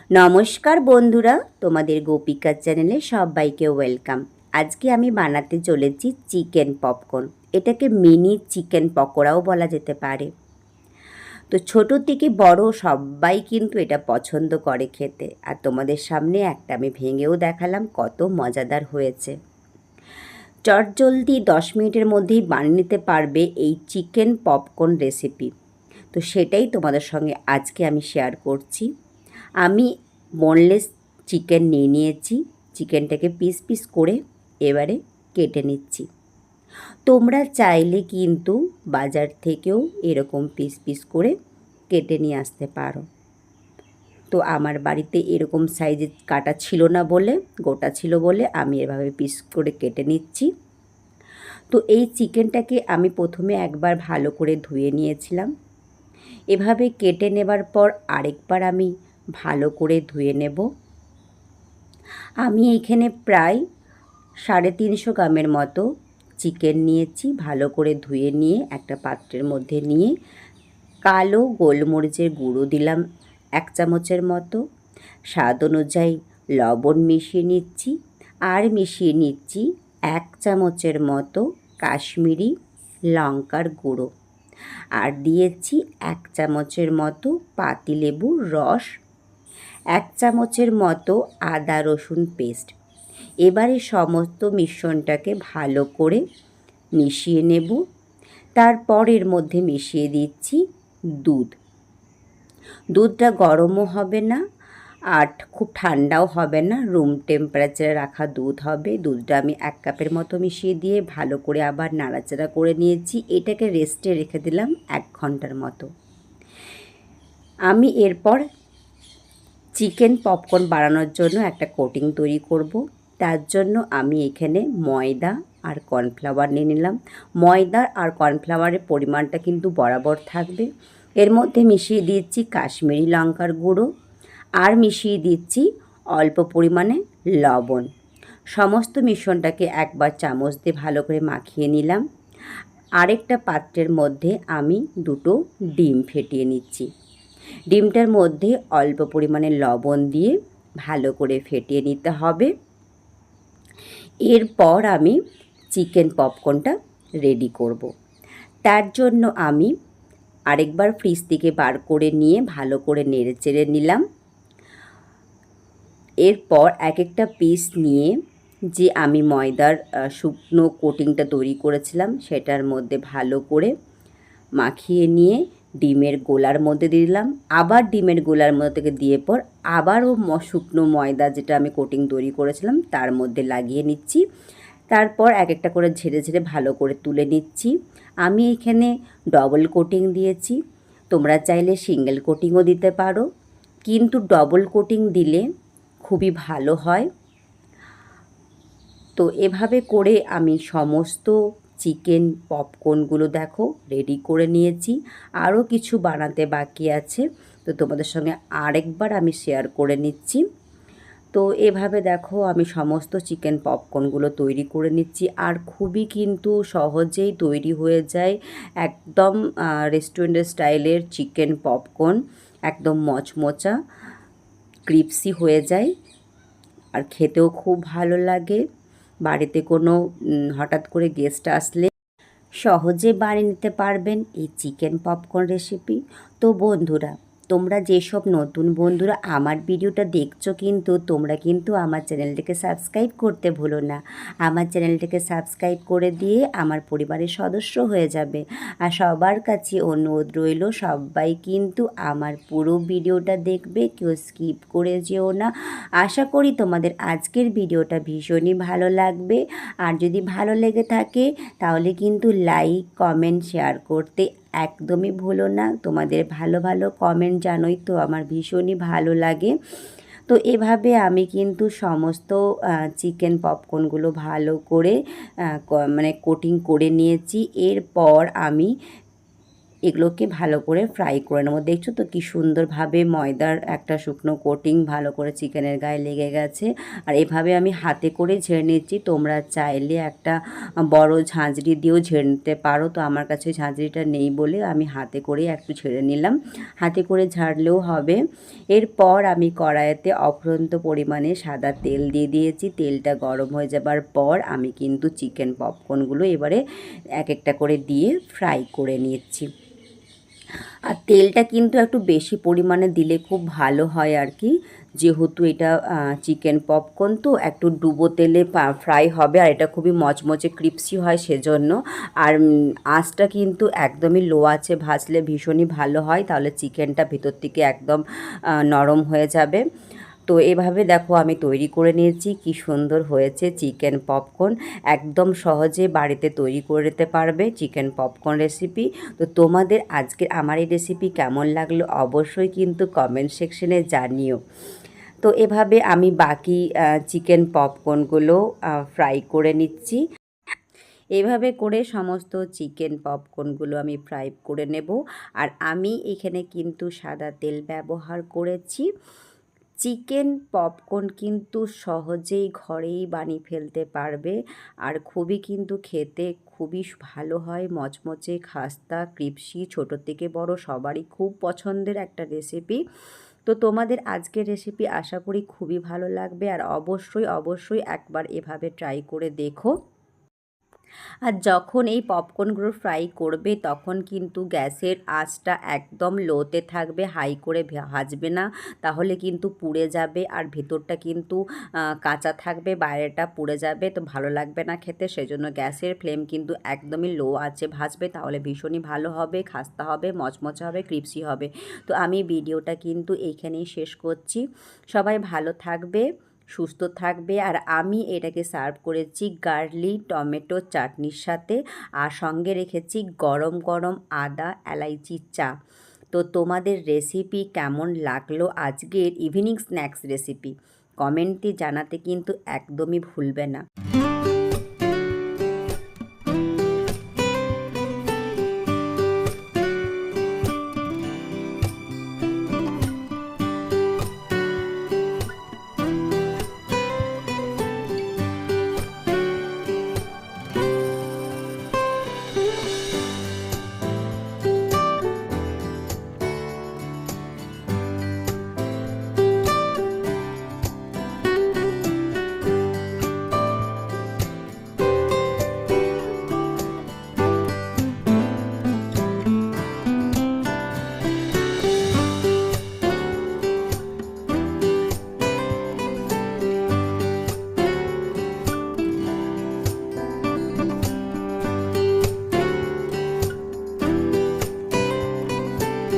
নমস্কার বন্ধুরা, তোমাদের গোপিকা চ্যানেলে সবাইকে ওয়েলকাম। আজকে আমি বানাতে চলেছি চিকেন পপকর্ন। এটাকে মিনি চিকেন পকোড়াও বলা যেতে পারে। তো ছোট থেকে বড় সবাই কিন্তু এটা পছন্দ করে খেতে। আর তোমাদের সামনে একটা আমি ভেঙেও দেখালাম, কত মজাদার হয়েছে। চটজলদি 10 মিনিটের মধ্যেই বানিয়ে নিতে পারবে এই চিকেন পপকর্ন রেসিপি। তো সেটাই তোমাদের সঙ্গে আজকে আমি শেয়ার করছি। আমি বোনলেস চিকেন নিয়ে নিয়েছি। চিকেনটাকে পিস পিস করে এবারে কেটে নিচ্ছি। তোমরা চাইলে কিন্তু বাজার থেকেও এরকম পিস পিস করে কেটে নিয়ে আসতে পারো। তো আমার বাড়িতে এরকম সাইজের কাটা ছিল না বলে, গোটা ছিল বলে আমি এভাবে পিস করে কেটে নিচ্ছি। তো এই চিকেনটাকে আমি প্রথমে একবার ভালো করে ধুয়ে নিয়েছিলাম। এভাবে কেটে নেবার পর আরেকবার আমি ভালো করে ধুয়ে নেব। আমি এখানে প্রায় 350 গ্রামের মতো চিকেন নিয়েছি। ভালো করে ধুয়ে নিয়ে একটা পাত্রের মধ্যে নিয়ে কালো গোলমরিচের গুঁড়ো দিলাম 1 চামচের মতো। স্বাদ অনুযায়ী লবণ মিশিয়ে নিচ্ছি। আর মিশিয়ে নিচ্ছি 1 চামচের মতো কাশ্মীরি লঙ্কার গুঁড়ো। আর দিয়েছি 1 চামচের মতো পাতিলেবুর রস, 1 চামচের মতো আদা রসুন পেস্ট। এবারে সমস্ত মিশ্রণটাকে ভালো করে মিশিয়ে নেব। তারপর এর মধ্যে মিশিয়ে দিচ্ছি দুধ। দুধটা গরমও হবে না আর খুব ঠান্ডাও হবে না, রুম টেম্পারেচারে রাখা দুধ হবে। দুধটা আমি 1 কাপের মতো মিশিয়ে দিয়ে ভালো করে আবার নাড়াচাড়া করে নিয়েছি। এটাকে রেস্টে রেখে দিলাম 1 ঘন্টার মতো। আমি এরপর চিকেন পপকর্ন বানানোর জন্য একটা কোটিং তৈরি করব। তার জন্য আমি এখানে ময়দা আর কর্নফ্লাওয়ার নিয়ে নিলাম। ময়দা আর কর্নফ্লাওয়ারের পরিমাণটা কিন্তু বরাবর থাকবে। এর মধ্যে মিশিয়ে দিচ্ছি কাশ্মীরি লঙ্কার গুঁড়ো আর মিশিয়ে দিচ্ছি অল্প পরিমাণে লবণ। সমস্ত মিশ্রণটাকে একবার চামচ দিয়ে ভালো করে মাখিয়ে নিলাম। আরেকটা পাত্রের মধ্যে আমি 2টো ডিম ফেটিয়ে নিচ্ছি। ডিমটার মধ্যে অল্প পরিমাণে লবণ দিয়ে ভালো করে ফেটিয়ে নিতে হবে। এরপর আমি চিকেন পপকর্নটা রেডি করব। তার জন্য আমি আরেকবার ফ্রিজ থেকে বার করে নিয়ে ভালো করে নেড়েচেড়ে নিলাম। এরপর এক একটা পিস নিয়ে যে আমি ময়দার শুকনো কোটিংটা তৈরি করেছিলাম সেটার মধ্যে ভালো করে মাখিয়ে নিয়ে ডিমের গোলার মধ্যে দিলাম। আবার ডিমের গোলার মধ্যে থেকে দিয়ে পর আবারও শুকনো ময়দা যেটা আমি কোটিং তৈরি করেছিলাম তার মধ্যে লাগিয়ে নিচ্ছি। তারপর এক একটা করে ঝেড়ে ঝেড়ে ভালো করে তুলে নিচ্ছি। আমি এখানে ডবল কোটিং দিয়েছি, তোমরা চাইলে সিঙ্গেল কোটিংও দিতে পারো, কিন্তু ডবল কোটিং দিলে খুবই ভালো হয়। তো এভাবে করে আমি সমস্ত চিকেন পপকর্নগুলো দেখো রেডি করে নিয়েছি। আরও কিছু বানাতে বাকি আছে, তো তোমাদের সঙ্গে আরেকবার আমি শেয়ার করে নিচ্ছি। তো এভাবে দেখো আমি সমস্ত চিকেন পপকর্নগুলো তৈরি করে নিচ্ছি। আর খুবই কিন্তু সহজেই তৈরি হয়ে যায় একদম রেস্টুরেন্টের স্টাইলের চিকেন পপকর্ন। একদম মচমচা ক্রিপসি হয়ে যায় আর খেতেও খুব ভালো লাগে। বাড়িতে কোনো হঠাৎ করে গেস্ট আসলে সহজে বানিয়ে নিতে পারবেন এই চিকেন পপকর্ন রেসিপি। তো বন্ধুরা, তোমরা যেসব নতুন বন্ধুরা আমার ভিডিওটা দেখছো, কিন্তু তোমরা কিন্তু আমার চ্যানেলটাকে সাবস্ক্রাইব করতে ভুলো না। আমার চ্যানেলটাকে সাবস্ক্রাইব করে দিয়ে আমার পরিবারের সদস্য হয়ে যাবে। আর সবার কাছে অনুরোধ রইল, সবাই কিন্তু আমার পুরো ভিডিওটা দেখবে, কেউ স্কিপ করে যেও না। আশা করি তোমাদের আজকের ভিডিওটা ভীষণই ভালো লাগবে। আর যদি ভালো লেগে থাকে তাহলে কিন্তু লাইক কমেন্ট শেয়ার করতে একদমই ভুলো না। তোমাদের ভালো ভালো কমেন্ট জানোই তো আমার ভীষণই ভালো লাগে। তো এভাবে আমি কিন্তু সমস্ত চিকেন পপকর্নগুলো ভালো করে মানে কোটিং করে নিয়েছি। এরপর আমি এগুলোকে ভালো করে ফ্রাই করে নেবো। দেখছো তো কি সুন্দরভাবে ময়দার একটা শুকনো কোটিং ভালো করে চিকেনের গায়ে লেগে গেছে। আর এভাবে আমি হাতে করে ঝেড়ে নিচ্ছি। তোমরা চাইলে একটা বড় ঝাঁঝরি দিয়েও ঝেড়ে নিতে পারো, তো আমার কাছে ঝাঁঝরিটা নেই বলে আমি হাতে করেই একটু ঝেড়ে নিলাম। হাতে করে ঝাড়লেও হবে। এরপর আমি কড়াইতে অফুরন্ত পরিমাণে সাদা তেল দিয়ে দিয়েছি। তেলটা গরম হয়ে যাবার পর আমি কিন্তু চিকেন পপকর্নগুলো এবারে এক একটা করে দিয়ে ফ্রাই করে নিচ্ছি। আর তেলটা কিন্তু একটু বেশি পরিমাণে দিলে খুব ভালো হয় আর কি, যেহেতু এটা চিকেন পপকর্ন তো একটু ডুবো তেলে ফ্রাই হবে, আর এটা খুবই মচমচে ক্রিপসি হয় সেজন্য। আর আঁচটা কিন্তু একদমই লো আছে ভাজলে ভীষণই ভালো হয়, তাহলে চিকেনটা ভেতর থেকে একদম নরম হয়ে যাবে। তো এভাবে দেখো আমি তৈরি করে নিয়েছি, কি সুন্দর হয়েছে চিকেন পপকর্ন। একদম সহজে বাড়িতে তৈরি করে নিতে পারবে চিকেন পপকর্ন রেসিপি। তো তোমাদের আজকের আমার এই রেসিপি কেমন লাগলো অবশ্যই কিন্তু কমেন্ট সেকশনে জানিও। তো এভাবে আমি বাকি চিকেন পপকর্নগুলো ফ্রাই করে নিচ্ছি। এভাবে করে সমস্ত চিকেন পপকর্নগুলো আমি ফ্রাই করে নেব। আর আমি এখানে কিন্তু সাদা তেল ব্যবহার করেছি। চিকেন পপকর্ন কিন্তু সহজেই ঘরেই বানিয়ে ফেলতে পারবে, আর খুবই কিন্তু খেতে খুবই ভালো হয়, মচমচে খাস্তা ক্রিপসি, ছোট থেকে বড় সবারই খুব পছন্দের একটা রেসিপি। তো তোমাদের আজকের রেসিপি আশা করি খুবই ভালো লাগবে, আর অবশ্যই অবশ্যই একবার এভাবে ট্রাই করে দেখো। আর যখন এই পপকর্নগুলো ফ্রাই করবে তখন কিন্তু গ্যাসের আঁচটা একদম লোতে থাকবে, হাই করে ভাজবে না, তাহলে কিন্তু পুড়ে যাবে আর ভেতরটা কিন্তু কাঁচা থাকবে, বাইরেটা পুড়ে যাবে, তো ভালো লাগবে না খেতে। সেজন্য গ্যাসের ফ্লেম কিন্তু একদমই লো আছে ভাজবে, তাহলে ভীষণই ভালো হবে, খাস্তা হবে, মচমচে হবে, ক্রিপসি হবে। তো আমি ভিডিওটা কিন্তু এইখানেই শেষ করছি। সবাই ভালো থাকবে, সুস্থ থাকবে। আর আমি এটাকে সার্ভ করেছি গার্লিক টমেটো চাটনির সাথে, আর সঙ্গে রেখেছি গরম গরম আদা এলাইচি চা। তো তোমাদের রেসিপি কেমন লাগলো আজকের ইভিনিং স্ন্যাক্স রেসিপি কমেন্টে জানাতে কিন্তু একদমই ভুলবে না।